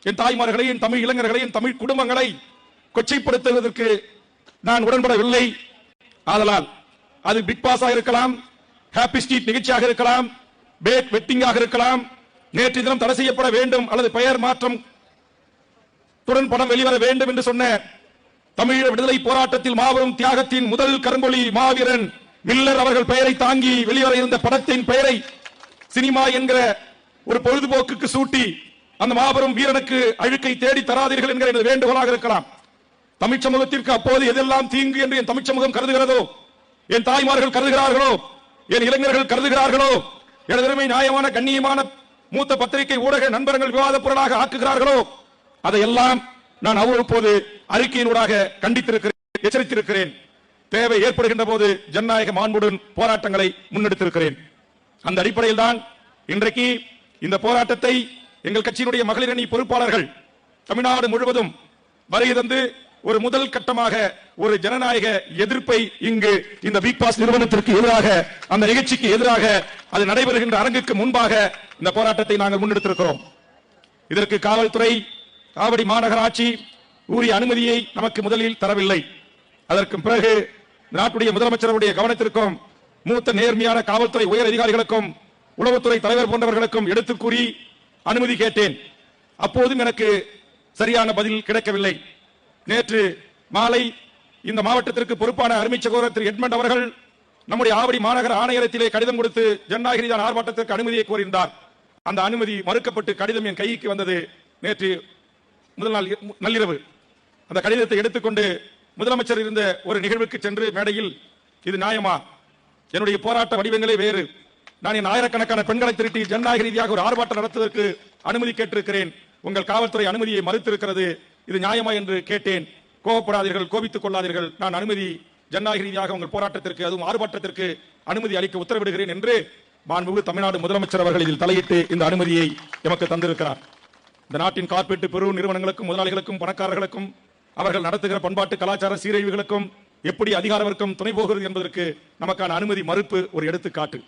என் தாய்மார்களை, என் தமிழ் இளைஞர்களை, என் தமிழ் குடும்பங்களை கொச்சைப்படுத்துவதற்கு நான் உடன்படவில்லை. ஆதலால் அது பிக் பாஸா இருக்கலாம், ஹாப்பி ஸ்ட்ரீட் நிகழ்ச்சியாக இருக்கலாம், பேட் வெட்டிங்காக இருக்கலாம், நேற்று தினம் தடை செய்யப்பட வேண்டும் அல்லது பெயர் மாற்றம் துடன் படம் வெளிவர வேண்டும் என்று சொன்ன தமிழீழ விடுதலை போராட்டத்தில் மாபெரும் தியாகத்தின் முதல் கரும்பொலி மாவீரன் மில்லர் அவர்கள் பெயரை தாங்கி வெளிவர இருந்த படத்தின் பெயரை சினிமா என்கிற ஒரு பொழுதுபோக்குக்கு சூட்டி அந்த மாபெரும் வீரனுக்கு அழுக்கை தேடி தராதீர்கள் என்கிற எனது வேண்டுகோளாக இருக்கலாம். தமிழ் சமூகத்திற்கு அப்போது எதெல்லாம் தீங்கு என்று என் தமிழ் சமூகம் கருதுகிறதோ, என் தாய்மார்கள் கருதுகிறார்களோ, என் இளைஞர்கள் கருதுகிறார்களோ, எனது நியாயமான கண்ணியமான மூத்த பத்திரிகை ஊடக நண்பர்கள் விவாத பொருளாக ஆக்குகிறார்களோ, அதையெல்லாம் நான் அவ்வப்போது அறிக்கையினூடாக கண்டித்திருக்கிறேன், எச்சரித்திருக்கிறேன். தேவை ஏற்படுகின்ற போது ஜனநாயக மாண்புடன் போராட்டங்களை முன்னெடுத்திருக்கிறேன். அந்த அடிப்படையில் தான் இன்றைக்கு இந்த போராட்டத்தை எங்கள் கட்சியினுடைய மகளிர் அணி பொறுப்பாளர்கள் தமிழ்நாடு முழுவதும் வருகை தந்து ஒரு முதல் கட்டமாக ஒரு ஜனநாயக எதிர்ப்பை இங்கு இந்த பிக் பாஸ் நிறுவனத்திற்கு எதிராக, அந்த நிகழ்ச்சிக்கு எதிராக அது நடைபெறுகின்ற அரங்குக்கு முன்பாக இந்த போராட்டத்தை நாங்கள் முன்னெடுத்திருக்கிறோம். இதற்கு காவல்துறை, ஆவடி மாநகராட்சி உரிய அனுமதியை நமக்கு முதலில் தரவில்லை. அதற்கு பிறகு நாட்டுடைய முதலமைச்சருடைய கவனத்திற்கும் மூத்த நேர்மையான காவல்துறை உயர் அதிகாரிகளுக்கும் உளவுத்துறை தலைவர் போன்றவர்களுக்கும் எடுத்துக் கூறி அனுமதி கேட்டேன். அப்போதும் எனக்கு சரியான பதில் கிடைக்கவில்லை. நேற்று மாலை இந்த மாவட்டத்திற்கு பொறுப்பான அருமை சகோதரர் திரு எட்மண்ட் அவர்கள் நம்முடைய ஆவடி மாநகர ஆணையரத்திலே கடிதம் கொடுத்து ஜனநாயக ரீதியான ஆர்ப்பாட்டத்திற்கு அனுமதியை கோரினார். அந்த அனுமதி மறுக்கப்பட்டு கடிதம் என் கைக்கு வந்தது நேற்று முதல் நாள் நள்ளிரவு. அந்த கடிதத்தை எடுத்துக்கொண்டு முதலமைச்சர் இருந்த ஒரு நிகழ்வுக்கு சென்று மேடையில், இது நியாயமா? என்னுடைய போராட்ட வடிவங்களே வேறு. நான் என் ஆயிரக்கணக்கான பெண்களை திரட்டி ஜனநாயக ரீதியாக ஒரு ஆர்ப்பாட்டம் நடத்துவதற்கு அனுமதி கேட்டிருக்கிறேன். உங்கள் காவல்துறை அனுமதியை மறுத்திருக்கிறது. இது நியாயமா என்று கேட்டேன். கோபப்படாதீர்கள், கோபித்துக் கொள்ளாதீர்கள். நான் அனுமதி ஜனநாயக ரீதியாக உங்கள் போராட்டத்திற்கு, அதுவும் ஆர்ப்பாட்டத்திற்கு அனுமதி அளிக்க உத்தரவிடுகிறேன் என்று மாண்புமிகு தமிழ்நாடு முதலமைச்சர் அவர்கள் இதில் தலையிட்டு இந்த அனுமதியை எமக்கு தந்திருக்கிறார். இந்த நாட்டின் கார்ப்பரேட் பெரு நிறுவனங்களுக்கும் முதலாளிகளுக்கும் பணக்காரர்களுக்கும் அவர்கள் நடத்துகிற பண்பாட்டு கலாச்சார சீரழிவுகளுக்கும் எப்படி அதிகார வர்க்கம் துணை போகிறது என்பதற்கு நமக்கான அனுமதி மறுப்பு ஒரு எடுத்துக்காட்டு.